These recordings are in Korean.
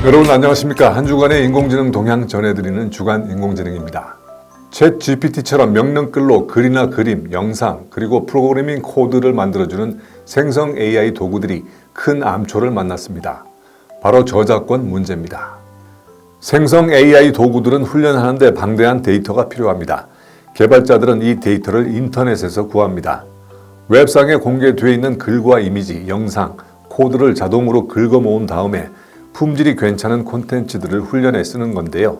여러분 안녕하십니까. 한 주간의 인공지능 동향 전해드리는 주간 인공지능입니다. 챗 GPT처럼 명령글로 글이나 그림, 영상, 그리고 프로그래밍 코드를 만들어주는 생성 AI 도구들이 큰 암초를 만났습니다. 바로 저작권 문제입니다. 생성 AI 도구들은 훈련하는데 방대한 데이터가 필요합니다. 개발자들은 이 데이터를 인터넷에서 구합니다. 웹상에 공개되어 있는 글과 이미지, 영상, 코드를 자동으로 긁어 모은 다음에 품질이 괜찮은 콘텐츠들을 훈련해 쓰는 건데요.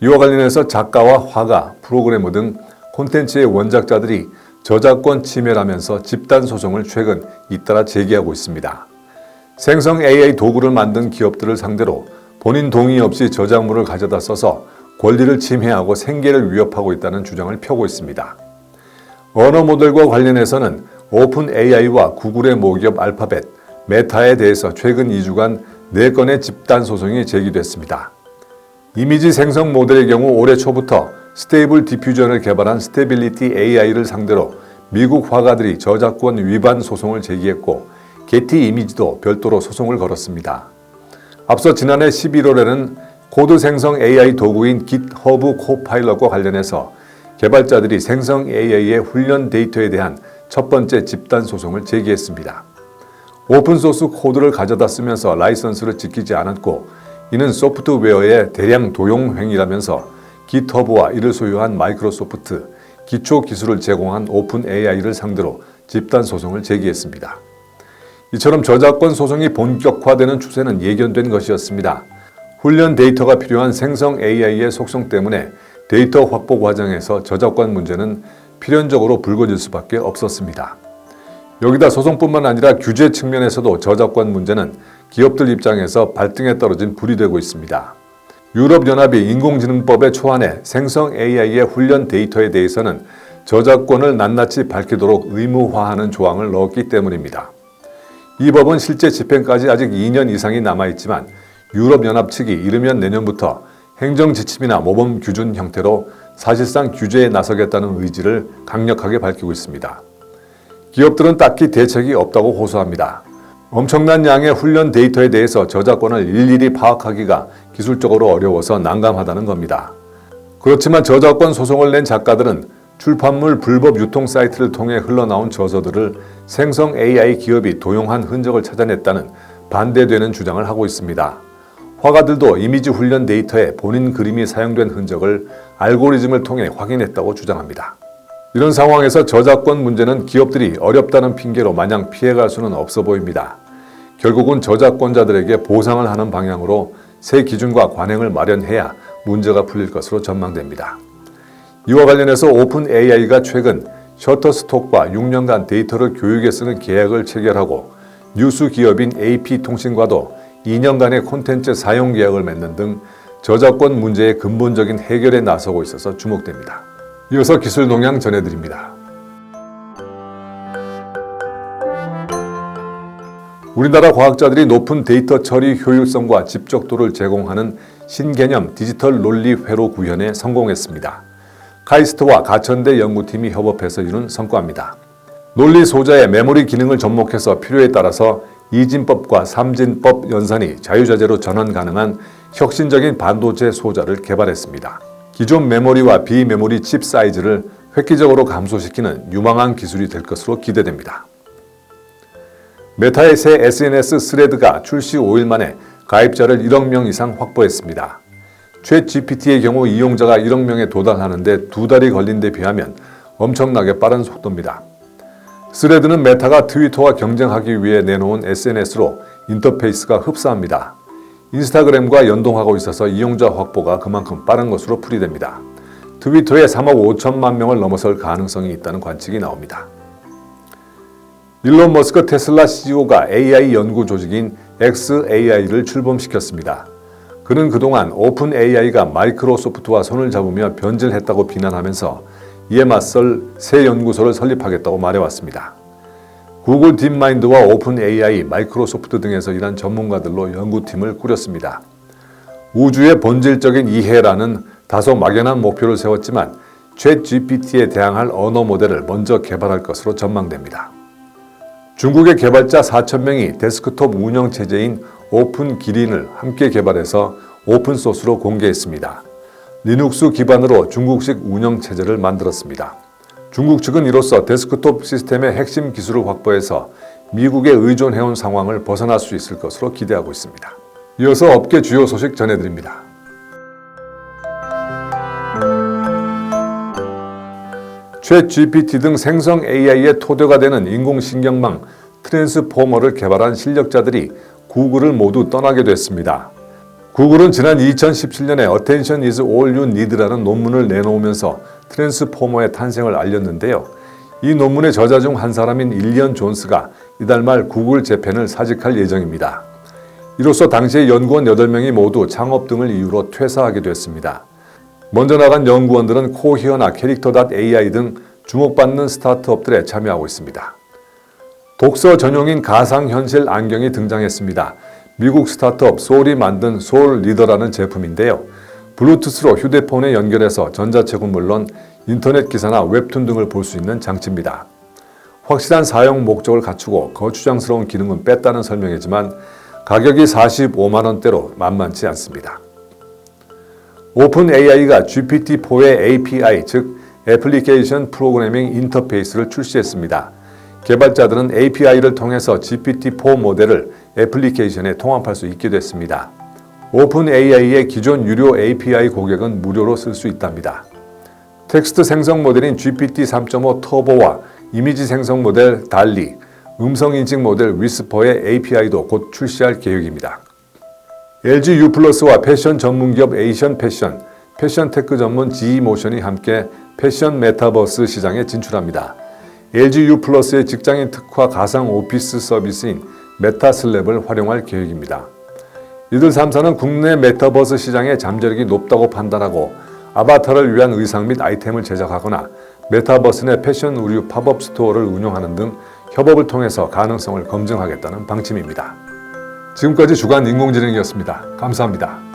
이와 관련해서 작가와 화가, 프로그래머 등 콘텐츠의 원작자들이 저작권 침해라면서 집단 소송을 최근 잇따라 제기하고 있습니다. 생성 AI 도구를 만든 기업들을 상대로 본인 동의 없이 저작물을 가져다 써서 권리를 침해하고 생계를 위협하고 있다는 주장을 펴고 있습니다. 언어 모델과 관련해서는 오픈 AI와 구글의 모기업 알파벳, 메타에 대해서 최근 2주간 4건의 집단 소송이 제기됐습니다. 이미지 생성 모델의 경우 올해 초부터 스테이블 디퓨전을 개발한 스테빌리티 AI를 상대로 미국 화가들이 저작권 위반 소송을 제기했고 게티 이미지도 별도로 소송을 걸었습니다. 앞서 지난해 11월에는 코드 생성 AI 도구인 깃허브 코파일럿과 관련해서 개발자들이 생성 AI의 훈련 데이터에 대한 첫 번째 집단 소송을 제기했습니다. 오픈소스 코드를 가져다 쓰면서 라이선스를 지키지 않았고 이는 소프트웨어의 대량 도용 행위라면서 깃허브와 이를 소유한 마이크로소프트, 기초 기술을 제공한 오픈 AI를 상대로 집단 소송을 제기했습니다. 이처럼 저작권 소송이 본격화되는 추세는 예견된 것이었습니다. 훈련 데이터가 필요한 생성 AI의 속성 때문에 데이터 확보 과정에서 저작권 문제는 필연적으로 불거질 수밖에 없었습니다. 여기다 소송뿐만 아니라 규제 측면에서도 저작권 문제는 기업들 입장에서 발등에 떨어진 불이 되고 있습니다. 유럽연합이 인공지능법의 초안에 생성 AI의 훈련 데이터에 대해서는 저작권을 낱낱이 밝히도록 의무화하는 조항을 넣었기 때문입니다. 이 법은 실제 집행까지 아직 2년 이상이 남아있지만 유럽연합 측이 이르면 내년부터 행정지침이나 모범 규준 형태로 사실상 규제에 나서겠다는 의지를 강력하게 밝히고 있습니다. 기업들은 딱히 대책이 없다고 호소합니다. 엄청난 양의 훈련 데이터에 대해서 저작권을 일일이 파악하기가 기술적으로 어려워서 난감하다는 겁니다. 그렇지만 저작권 소송을 낸 작가들은 출판물 불법 유통 사이트를 통해 흘러나온 저서들을 생성 AI 기업이 도용한 흔적을 찾아냈다는 반대되는 주장을 하고 있습니다. 화가들도 이미지 훈련 데이터에 본인 그림이 사용된 흔적을 알고리즘을 통해 확인했다고 주장합니다. 이런 상황에서 저작권 문제는 기업들이 어렵다는 핑계로 마냥 피해갈 수는 없어 보입니다. 결국은 저작권자들에게 보상을 하는 방향으로 새 기준과 관행을 마련해야 문제가 풀릴 것으로 전망됩니다. 이와 관련해서 오픈 AI가 최근 셔터스톡과 6년간 데이터를 교육에 쓰는 계약을 체결하고 뉴스 기업인 AP통신과도 2년간의 콘텐츠 사용 계약을 맺는 등 저작권 문제의 근본적인 해결에 나서고 있어서 주목됩니다. 이어서 기술 동향 전해드립니다. 우리나라 과학자들이 높은 데이터 처리 효율성과 집적도를 제공하는 신개념 디지털 논리 회로 구현에 성공했습니다. 카이스트와 가천대 연구팀이 협업해서 이룬 성과입니다. 논리 소자의 메모리 기능을 접목해서 필요에 따라서 이진법과 삼진법 연산이 자유자재로 전환 가능한 혁신적인 반도체 소자를 개발했습니다. 기존 메모리와 비메모리 칩 사이즈를 획기적으로 감소시키는 유망한 기술이 될 것으로 기대됩니다. 메타의 새 SNS 스레드가 출시 5일 만에 가입자를 1억 명 이상 확보했습니다. 챗 GPT의 경우 이용자가 1억 명에 도달하는데 2달이 걸린 데 비하면 엄청나게 빠른 속도입니다. 스레드는 메타가 트위터와 경쟁하기 위해 내놓은 SNS로 인터페이스가 흡사합니다. 인스타그램과 연동하고 있어서 이용자 확보가 그만큼 빠른 것으로 풀이됩니다. 트위터에 3억 5천만 명을 넘어설 가능성이 있다는 관측이 나옵니다. 일론 머스크 테슬라 CEO가 AI 연구 조직인 xAI를 출범시켰습니다. 그는 그동안 오픈 AI가 마이크로소프트와 손을 잡으며 변질했다고 비난하면서 이에 맞설 새 연구소를 설립하겠다고 말해왔습니다. 구글 딥마인드와 오픈 AI, 마이크로소프트 등에서 일한 전문가들로 연구팀을 꾸렸습니다. 우주의 본질적인 이해라는 다소 막연한 목표를 세웠지만 챗 GPT에 대항할 언어 모델을 먼저 개발할 것으로 전망됩니다. 중국의 개발자 4,000명이 데스크톱 운영체제인 오픈 기린을 함께 개발해서 오픈소스로 공개했습니다. 리눅스 기반으로 중국식 운영체제를 만들었습니다. 중국 측은 이로써 데스크톱 시스템의 핵심 기술을 확보해서 미국에 의존해온 상황을 벗어날 수 있을 것으로 기대하고 있습니다. 이어서 업계 주요 소식 전해드립니다. 챗 GPT 등 생성 AI의 토대가 되는 인공신경망 트랜스포머를 개발한 실력자들이 구글을 모두 떠나게 됐습니다. 구글은 지난 2017년에 Attention is all you need라는 논문을 내놓으면서 트랜스포머의 탄생을 알렸는데요. 이 논문의 저자 중 한 사람인 일리언 존스가 이달 말 구글 재팬을 사직할 예정입니다. 이로써 당시의 연구원 8명이 모두 창업 등을 이유로 퇴사하게 됐습니다. 먼저 나간 연구원들은 코히어나 캐릭터.ai 등 주목받는 스타트업들에 참여하고 있습니다. 독서 전용인 가상현실 안경이 등장했습니다. 미국 스타트업 소울이 만든 소울 리더라는 제품인데요. 블루투스로 휴대폰에 연결해서 전자책은 물론 인터넷 기사나 웹툰 등을 볼 수 있는 장치입니다. 확실한 사용 목적을 갖추고 거추장스러운 기능은 뺐다는 설명이지만 가격이 45만 원대로 만만치 않습니다. 오픈 AI가 GPT-4의 API, 즉 애플리케이션 프로그래밍 인터페이스를 출시했습니다. 개발자들은 API를 통해서 GPT-4 모델을 애플리케이션에 통합할 수 있게 됐습니다. 오픈 AI의 기존 유료 API 고객은 무료로 쓸 수 있답니다. 텍스트 생성 모델인 GPT-3.5 터보와 이미지 생성 모델 달리, 음성 인식 모델 위스퍼의 API도 곧 출시할 계획입니다. LG U+와 패션 전문기업 에이션 패션, 패션 테크 전문 G모션이 함께 패션 메타버스 시장에 진출합니다. LG U+의 직장인 특화 가상 오피스 서비스인 메타슬랩을 활용할 계획입니다. 이들 3사는 국내 메타버스 시장의 잠재력이 높다고 판단하고 아바타를 위한 의상 및 아이템을 제작하거나 메타버스 내 패션 의류 팝업 스토어를 운영하는 등 협업을 통해서 가능성을 검증하겠다는 방침입니다. 지금까지 주간 인공지능이었습니다. 감사합니다.